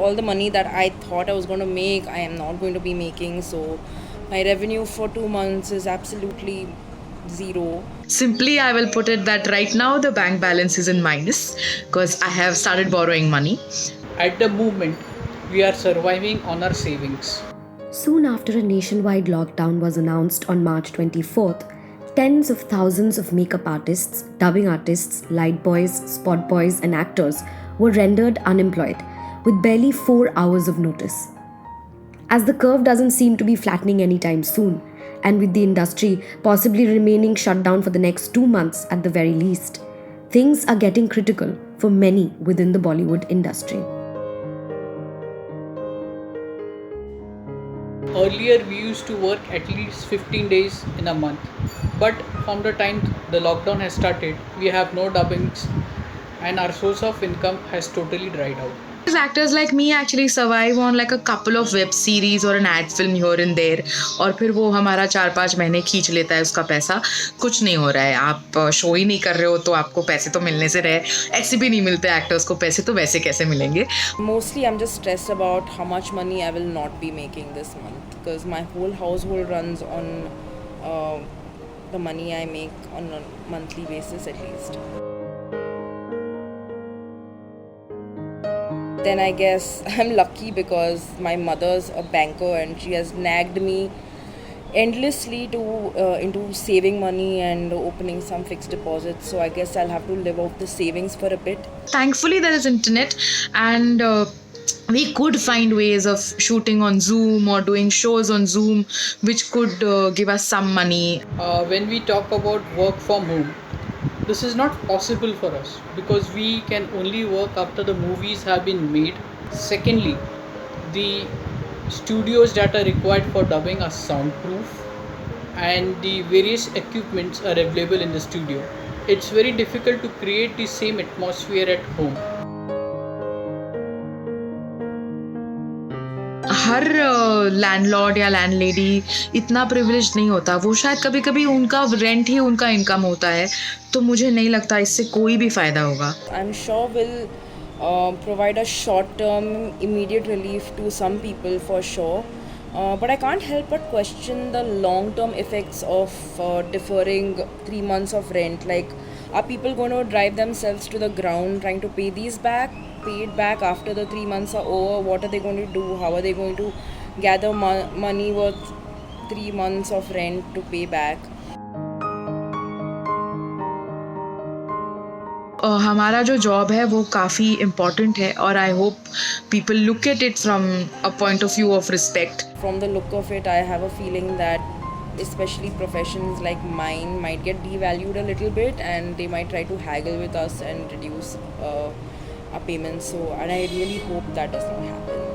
all the money that I thought I was going to make, I am not going to be making. So my revenue for 2 months is absolutely zero. Simply, I will put it that right now the bank balance is in minus because I have started borrowing money. At the moment, we are surviving on our savings. Soon after a nationwide lockdown was announced on March 24th, tens of thousands of makeup artists, dubbing artists, light boys, spot boys, and actors were rendered unemployed with barely 4 hours of notice. As the curve doesn't seem to be flattening anytime soon, and with the industry possibly remaining shut down for the next 2 months at the very least, things are getting critical for many within the Bollywood industry. Earlier, we used to work at least 15 days in a month, but from the time the lockdown has started, we have no dubbings and our source of income has totally dried out. Actors like me actually survive on like a couple of web series or an ad film here and there, और फिर वो हमारा 4-5 महीने खींच लेता है उसका पैसा. कुछ नहीं हो रहा है, आप शो ही नहीं कर रहे हो तो आपको पैसे तो मिलने से रहे. ऐसे भी नहीं मिलते एक्टर्स को पैसे, तो वैसे कैसे मिलेंगे? Mostly, I'm just stressed about how much money I will not be making this month because my whole household runs on the money I make on a monthly basis at least. Then I guess I'm lucky because my mother's a banker and she has nagged me endlessly to into saving money and opening some fixed deposits. So I guess I'll have to live off the savings for a bit. Thankfully, there is internet, and we could find ways of shooting on Zoom or doing shows on Zoom, which could give us some money. When we talk about work from home, this is not possible for us because we can only work after the movies have been made. Secondly, the studios that are required for dubbing are soundproof and the various equipments are available in the studio. It's very difficult to create the same atmosphere at home. Her landlord या landlady इतना privilege नहीं होता, वो शायद कभी कभी उनका rent ही उनका इनकम होता है, तो मुझे नहीं लगता इससे कोई भी फ़ायदा होगा. I'm sure will provide a short-term immediate relief to some people for sure. But I can't help but question the long-term effects of deferring 3 months of rent. Like, are people going to drive themselves to the ground trying to pay it back after the 3 months are over? What are they going to do? How are they going to gather money worth 3 months of rent to pay back? हमारा जो job है वो काफ़ी important है, और I hope people look at it from a point of view of respect. From the look of it, I have a feeling that especially professions like mine might get devalued a little bit and they might try to haggle with us and reduce our payments. So, and I really hope that does not happen.